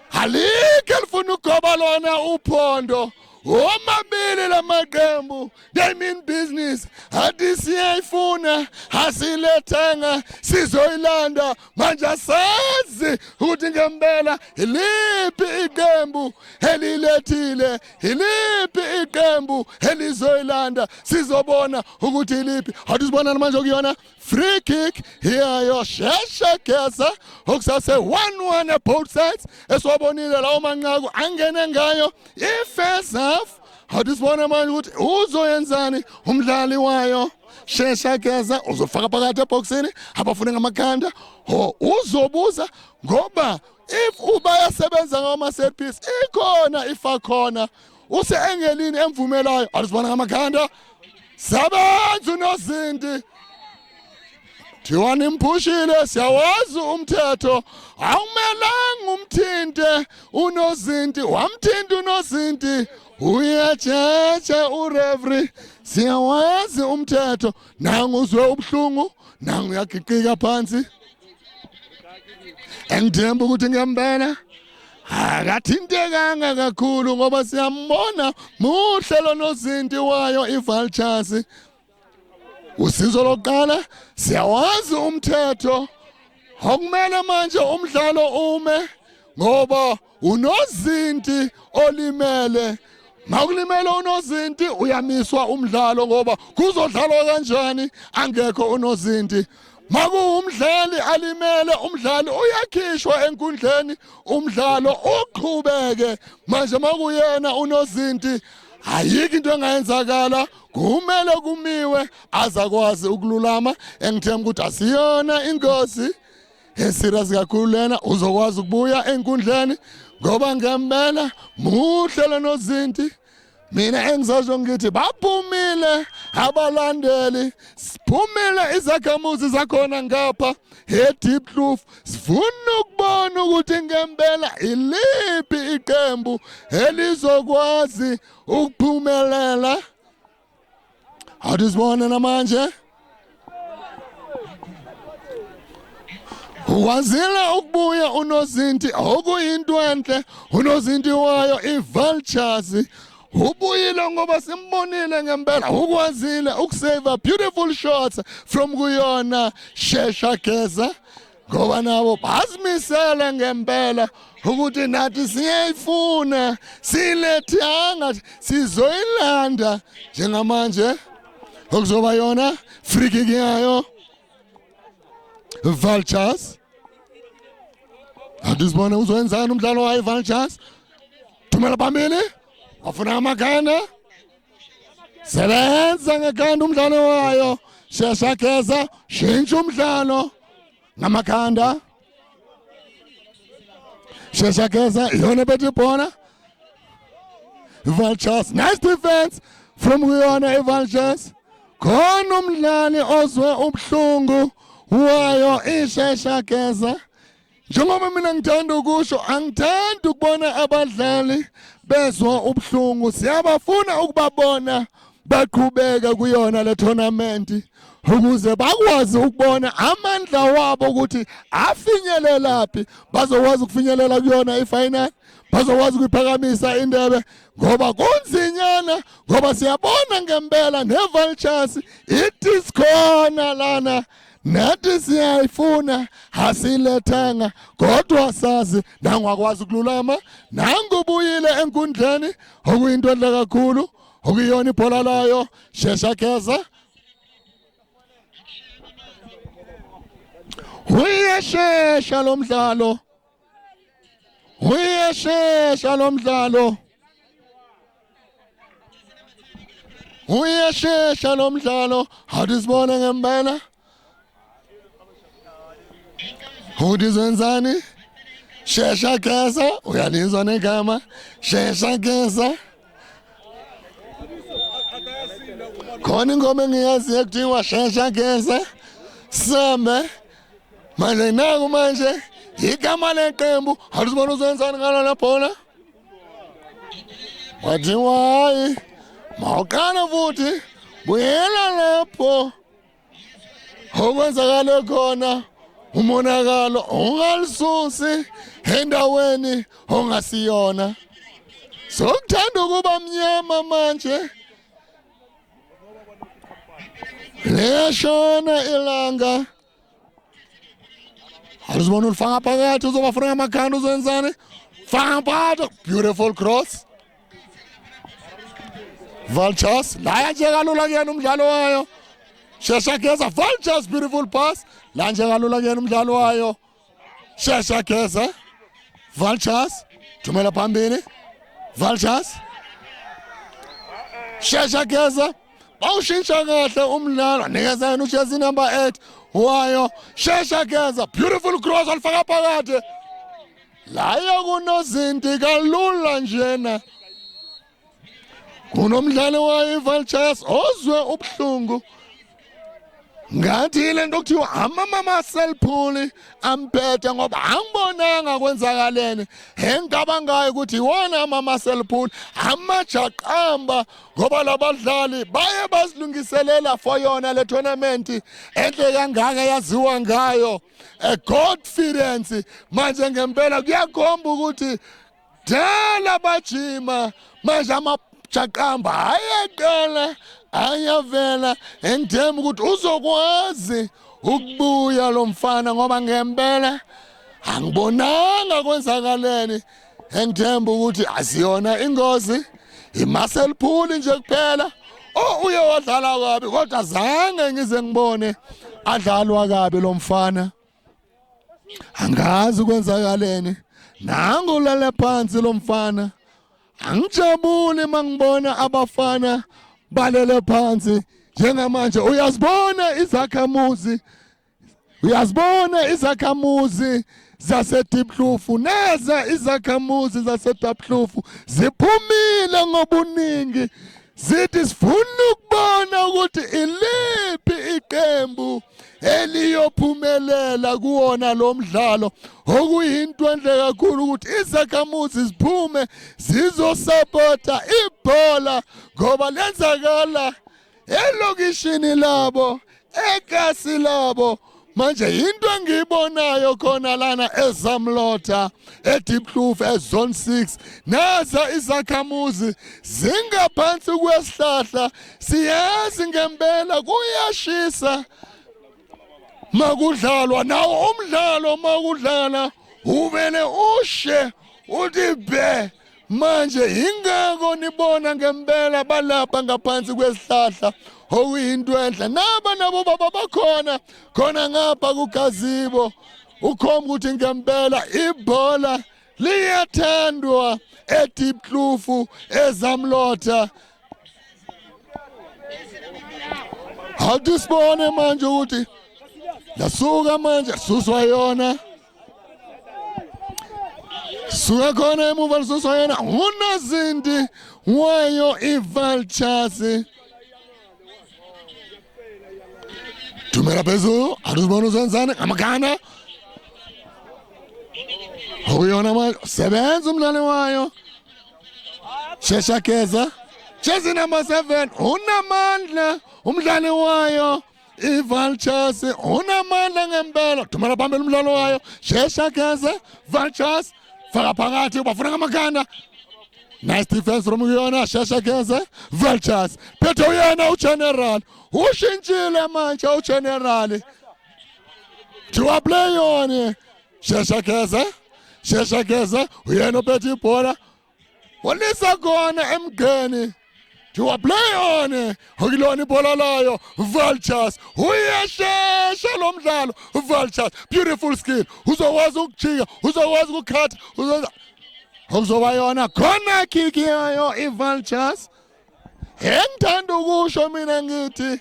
A: halike lifuna ugoba lona uphondo omabili lamaqembu they mean business hadi siyayifuna hasilethenga sizoyilanda manje asazi ukuthi ngempela iliphi iqembu elilethile iliphi iqembu elizoyilanda sizobona ukuthi iliphi hadi sibona manje kuyona free kick here yo Shesha Geza okusase 1-1 both sides eswabonile lawo manqaku angene ngayo ifirst half hadi sibona manje ukuthi uzoyenzani umdlali wayo Shesha Geza uzofaka phakathi eboxini abafune ngamakhanda uzobuza ngoba if ubayasebenza ngama set piece ikhona ifakhona use engelini emvumelayo hadi sibona ngamakhanda sabantu nozinti Thiwani imphushile siyawazi umthetho awumelanga umthinte unozinti wamthinta unozinti uyajeje ureferee siyawazi umthetho nangu uzwe ubhlungu nangu uyagiqika phansi engithemba ukuthi ngempela akathintekanga kakhulu ngoba siyambona muhle lo nozinti wayo iVultures usizo lokuqala siyawazi umthetho okumele manje umdlalo ume ngoba unozinti olimele makulimele unozinti uyamiswa umdlalo ngoba kuzodlalwa kanjani angekho unozinti makuwumdlali alimele umdlali uyakhishwa enkundleni umdlalo uqhubeke manje makuyena unozinti ayikho into engayenzakala kumele kumiwe azakwazi ukululama engithemba ukuthi asiyona ingozi esirious kakhulu lena uzokwazi ukubuya enkundleni ngoba ngempela muhle lenozinti mina engizasho ngithi baphumile abalandeli siphumile izakhamuzi zakhona ngapha eDeep Blue sifuna ukubona ukuthi ngempela iliphi iqembu elizokwazi ukuphumelela Hadisibona namanje wazila ukubuya unozinti okuyinto enhle unozinti wayo iVultures ubuyile ngoba simbonile ngempela ukwazile ukusave beautiful shots from kuyona Shesha Geza ngoba nabo bazimisele ngempela ukuthi nathi siyayifuna silethanga sizoyilanda njengamanje okuzoba yona free kick yayo Vultures. Adisibona uzowenzani umdlalo wayo Vultures. Thumela phambili. Afuna amaganda. Sebenza ngeganda umdlalo wayo. Shesha Geza shintsha umdlalo ngamakhanda. Shesha Geza yona bethi bona. Vultures nice defense from Guyana Vultures. Khona umdlali ozwe ubhlungu wayo iShesha Geza. Njengoba mina ngithanda ukusho angithandi ukubona abadlali bezwa ubhlungu siyabafuna ukubabona baqhubeka kuyona le tournament ukuze bakwazi ukubona amandla wabo ukuthi afinyelelaphi bazokwazi ukufinyelela kuyona ifinal bazokwazi ukuphakamisa indebe ngoba kunzinyana ngoba siyabona ngempela neVultures ithi sikhona lana nathi siyayifuna hasilethanga kodwa sazi nangakwazi ukululama nangubuyile enkundleni okuyinto enhle kakhulu okuyona ibhola layo Shesha Geza uyashesha lo mdlalo uyashesha lo mdlalo uyashesha lo mdlalo hadisibona ngempela udizwenzani Shesha Geza uyalizwa negama Shesha Geza khona ingoma engiyazi ekuthiwa Shesha Geza Sambe manje naku manje igama leqembu alisibona uzwenzani ngalo laphola wathi wayi mawuqala futhi buyela lapho okwenzakala khona umonakalo ungalisusi endaweni ongasiyona sokuthanda ukuba mnyama manje leshona ilanga alizibona ulifaka phakathi uzobafuna amakhanda uzenzani faka phakathi beautiful cross Vultures la yanje kalula kuyena umdlalo wayo Shesha Geza Vultures beautiful pass la nje kalula kuyena umdlalo wayo Shesha Geza Vultures thumela phambili Vultures Shesha Geza bawushintsha kahle umdlalo nikezana uJersey number 8 wayo Shesha Geza beautiful cross alifaka phakathi la yakunozinti kalula njena kunomdlalo wayo iVultures ozwe ubhlungu ngathi lento kuthiwa amama Selphuli amphethe ngoba angibonanga kwenzakaleni engabangayo ukuthi wona mama Selphuli amajaqamba ngoba labadlali baye bazilungiselela for yona le tournament enhle kangaka yaziwa ngayo a confidence manje ngempela kuyakhomba ukuthi dala bajima manje amajaqamba ayaqala ayavela engithemba ukuthi uzokwazi ukubuya lo mfana ngoba ngempela angibonanga kwenzakaleni engithemba ukuthi asiyona ingozi iMaselphuli nje kuphela uye wadlala kabi kodwa zange ngize ngibone adlalwa kabi lo mfana angazi kwenzakaleni nangu lale phansi lo mfana angijabule mangibona abafana balele phansi njengamanje uyazibona izakhamuzi zaseDiepkloof neza izakhamuzi zaseDiepkloof ziphumile ngobuningi zithi sifuna ukubona ukuthi iliphi iqembu eliyophumelela kuwona lo mdlalo okuyinto enhle kakhulu ukuthi izakhamuzi ziphume zizosupporta ibhola ngoba lenzakala elokishini labo ekasi labo manje into engiyibonayo khona lana eZamlotha eDeepkloof eZone 6 naza izakhamuzi zingaphansi kwesihlahla siyazi ngempela kuyashisa makudlalwa nawo umdlalo makudlala uvele ushe uthi be manje ingako nibona ngempela balapha ngaphansi kwesihlahla okuyinto enhle nabo baba bakhona khona ngapha kuGazibo ukhomba ukuthi ngempela ibhola liyathandwa eDeepkloof eZamlotha awusibone manje ukuthi lasuka manje suswa yona suka khona emuva lisuswa yona uNozinti wayo iVultures Tumela phezulu awusibona uzenzani amakhanda okuyona manje sebenza umdlali wayo Shesha Keza Jezi number 7 unamandla umdlali wayo iVultures unamandla ngempela Tumela phambili umdlali wayo Shesha Keza Vultures faka phakathi bafuna ngamakhanda nice defense from uyona Shesha Keza Vultures phethe uyena uGeneral ushintshile manje uGeneral Thiwa play yona Shesha Keza uyena ophethe ibhola walisa khona emgeni Thiwa play yona okilona ibhola layo Vultures uyashesha lo mdlalo Vultures beautiful skill uzokwazi ukujika uzokwazi ukukhatha uzoba yona khona kick yayo iVultures engithanda ukusho mina ngithi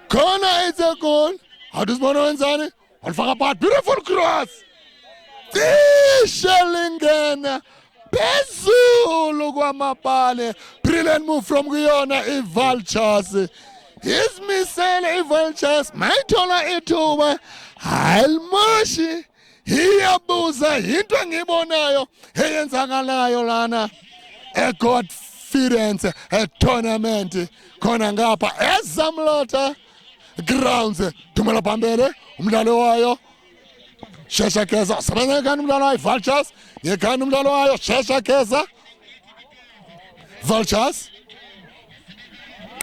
A: khona it's a goal awusibona wenzani walifaka phakathi beautiful cross Shelingena phezulu kwamapale brilliant move from kuyona iVultures ismisele iVultures mayithola ithuba halimoshi iyabuza into engibonayo eyenzakalayo lana eGodfidence tournament khona ngapha eZamlotha grounds Tumela phambili umdlali wayo Shesha Keza sebenza kanti umdlalo wayo Vultures yekhanda umdlalo wayo Shesha Keza Vultures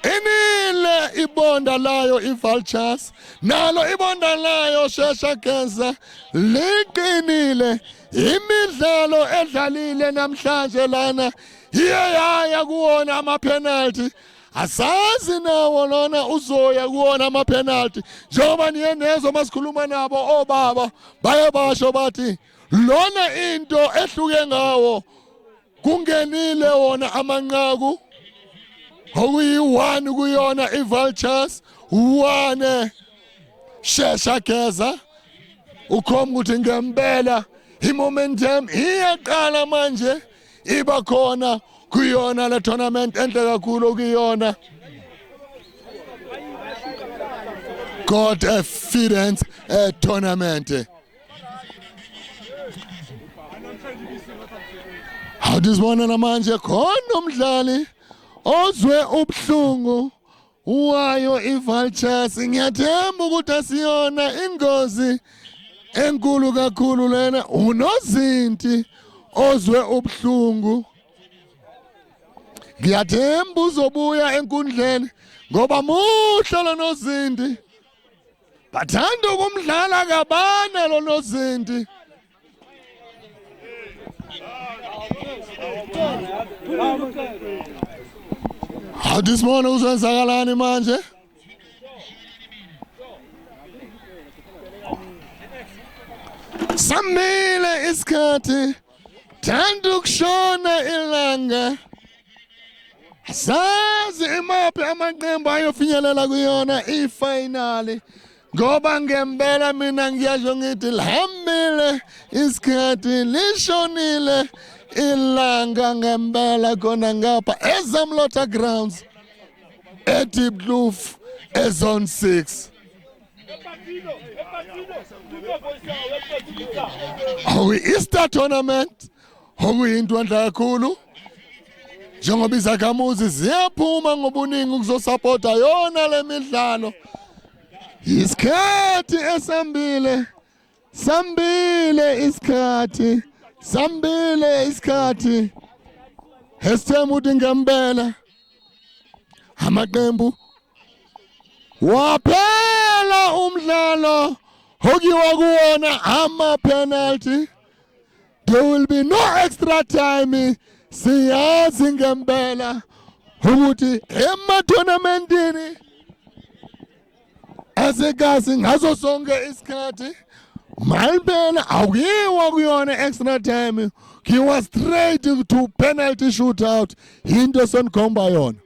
A: inile ibonda layo iVultures nalo ibonda layo Shesha Keza liqinile imidlalo edlalile namhlanje lana iyaya kuwona ama-penalty asazi nawo lona uzoya kuwona ama-penalty njengoba niye nezo masikhuluma nabo obaba baye basho bathi lona into ehluke ngawo kungenile wona amanqaku okuyi-1 kuyona iVultures 1 Shesha Keza ukhomba ukuthi ngempela i-momentum iyaqala manje iba khona kuyona le tournament enhle kakhulu kuyona Godfidence tournament awusibona namanje khona umdlali ozwe ubuhlungu wayo iVultures ngiyathemba ukuthi asiyona ingozi enkulu kakhulu lena uNozinti ozwe ubuhlungu ngiyathemba uzobuya enkundleni ngoba muhle lo Nozinti bathanda ukumdlala kabana lo Nozinti awusibona uzenzakalani manje samile isikhathi thanda ukushona ilanga sazi imaphi amaqembu ayofinyelela kuyona ifinali ngoba ngempela mina ngiyasho ngithi lihambile isikhathi lishonile ilanga ngempela khona ngapha eZamlotha grounds eDeepkloof eZone 6 Easter tournament okuyinto enhle kakhulu njengoba izakhamuzi ziyaphuma ngobuningi ukuzosupporta yona le midlalo isikhathi esambile sambile isikhathi esithema ukuthi ngempela amaqembu waphela umdlalo hokiwa kuwona ama penalty. There will be no extra time. Siyazi ngempela ukuthi ema-tournamentini asekazi ngazo sonke isikhathi malibela awuyiwa kuyona extra time, kiwa straight to penalty shootout. Into sonikhomba yona.